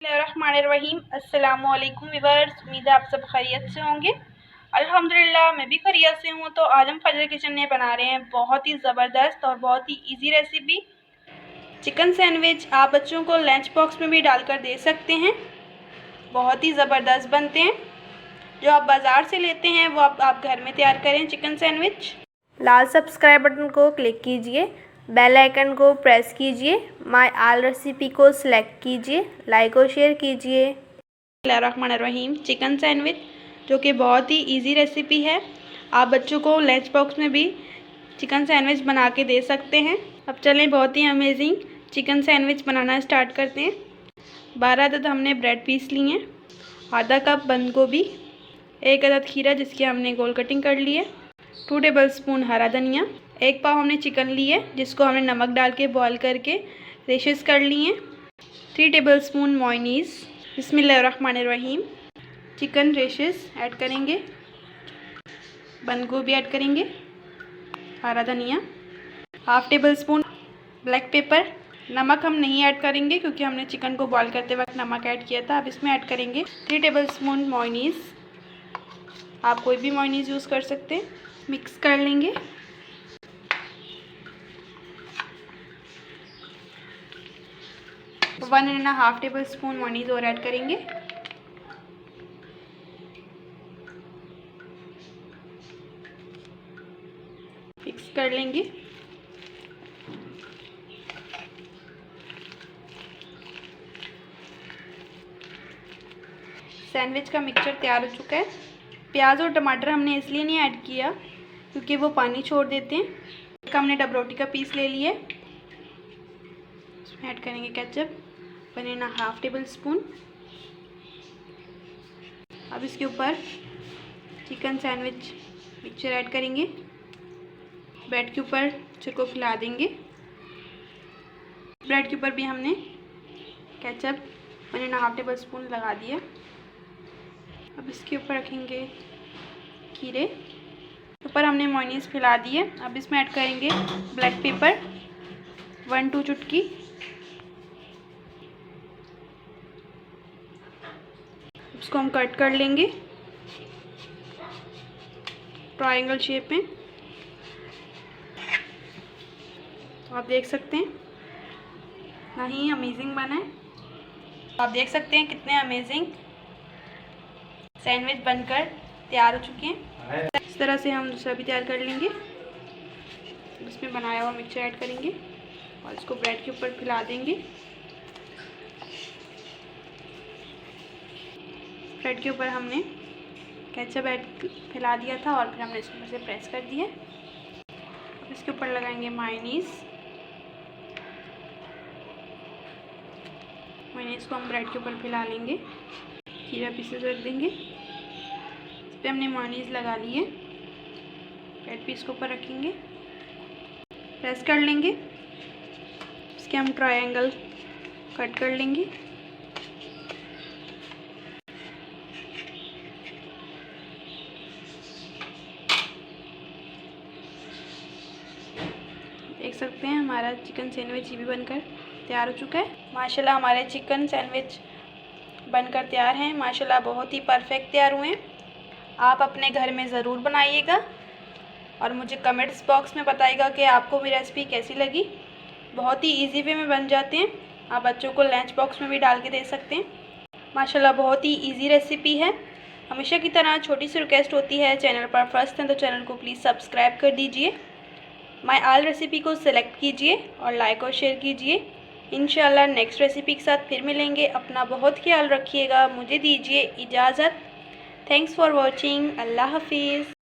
बिस्मिल्लाहिर्रहमानिर्रहीम। अस्सलामुअलैकुम व्यूअर्स, उम्मीद है आप सब खैरियत से होंगे। अल्हम्दुलिल्लाह मैं भी खैरियत से हूँ। तो आज हम फजर किचन में बना रहे हैं बहुत ही ज़बरदस्त और बहुत ही इजी रेसिपी चिकन सैंडविच। आप बच्चों को लंच बॉक्स में भी डालकर दे सकते हैं, बहुत ही ज़बरदस्त बनते हैं। जो आप बाज़ार से लेते हैं वो आप घर में तैयार करें चिकन सैंडविच। लाल सब्सक्राइब बटन को क्लिक कीजिए, बेल आइकन को प्रेस कीजिए, माय ऑल रेसिपी को सिलेक्ट कीजिए, लाइक और शेयर कीजिए। बिस्मिल्लाहिर्रहमानिर्रहीम। चिकन सैंडविच जो कि बहुत ही इजी रेसिपी है, आप बच्चों को लंच बॉक्स में भी चिकन सैंडविच बना के दे सकते हैं। अब चलें बहुत ही अमेजिंग चिकन सैंडविच बनाना स्टार्ट करते हैं। 12 अदद हमने ब्रेड पीस लिए हैं, आधा कप बंद गोभी, 1 अदद खीरा जिसकी हमने गोल कटिंग कर ली है, 2 टेबलस्पून हरा धनिया, 1 पाव हमने चिकन ली है जिसको हमने नमक डाल के बॉईल करके रेशेस कर लिए हैं, 3 टेबलस्पून मेयोनीज़। बिस्मिल्लाहिर्रहमानिर्रहीम। चिकन रेशेस ऐड करेंगे, बंद गोभी ऐड करेंगे, हरा धनिया, हाफ़ टेबलस्पून ब्लैक पेपर। नमक हम नहीं ऐड करेंगे क्योंकि हमने चिकन को बॉईल करते वक्त नमक ऐड किया था। अब इसमें ऐड करेंगे 3 टेबलस्पून मेयोनीज़, आप कोई भी मेयोनीज़ यूज़ कर सकते हैं। मिक्स कर लेंगे। तो 1.5 टेबलस्पून मेयोनीज़ और ऐड करेंगे। मिक्स कर लेंगे। सैंडविच का मिक्सचर तैयार हो चुका है। प्याज और टमाटर हमने इसलिए नहीं ऐड किया क्योंकि वो पानी छोड़ देते हैं। एक हमने डब रोटी का पीस ले लिया, इसमें ऐड करेंगे केचप 1.5 टेबलस्पून। अब इसके ऊपर चिकन सैंडविच मिक्सचर ऐड करेंगे, ब्रेड के ऊपर मिक्सचर को फैला देंगे। ब्रेड के ऊपर भी हमने केचप 1.5 टेबलस्पून लगा दिया। अब इसके ऊपर रखेंगे खीरे, ऊपर हमने मेयोनीज़ फैला दी है। अब इसमें ऐड करेंगे ब्लैक पेपर 1-2 चुटकी, इसको हम कट कर लेंगे ट्रायंगल शेप में। तो आप देख सकते हैं ना ही अमेजिंग बना है। आप देख सकते हैं कितने अमेजिंग सैंडविच बनकर तैयार हो चुके हैं। इस तरह से हम दूसरा भी तैयार कर लेंगे। इसमें बनाया हुआ मिक्सचर ऐड करेंगे और इसको ब्रेड के ऊपर फैला देंगे। ब्रेड के ऊपर हमने केचप ऐड फैला दिया था और फिर हमने इसको से प्रेस कर दिया। अब इसके ऊपर लगाएंगे मेयोनीज़। मेयोनीज़ को हम ब्रेड के ऊपर फैला लेंगे, खीरा पीसेस रख देंगे। इस पर हमने मेयोनीज़ लगा ली है, ब्रेड पीस के ऊपर रखेंगे, प्रेस कर लेंगे। इसके हम ट्रायंगल कट कर लेंगे। देख सकते हैं हमारा चिकन सैंडविच भी बनकर तैयार हो चुका है। माशाल्लाह हमारे चिकन सैंडविच बनकर तैयार हैं। माशाल्लाह बहुत ही परफेक्ट तैयार हुए हैं। आप अपने घर में ज़रूर बनाइएगा और मुझे कमेंट्स बॉक्स में बताइएगा कि आपको मेरी रेसिपी कैसी लगी। बहुत ही इजी वे में बन जाते हैं, आप बच्चों को लंच बॉक्स में भी डाल के दे सकते हैं। माशाल्लाह बहुत ही इजी रेसिपी है। हमेशा की तरह छोटी सी रिक्वेस्ट होती है, चैनल पर फर्स्ट हैं तो चैनल को प्लीज़ सब्सक्राइब कर दीजिए, माय ऑल रेसिपी को सिलेक्ट कीजिए और लाइक और शेयर कीजिए। इंशाल्लाह नेक्स्ट रेसिपी के साथ फिर मिलेंगे। अपना बहुत ख्याल रखिएगा। मुझे दीजिए इजाज़त। Thanks for watching. अल्लाह हाफिज़।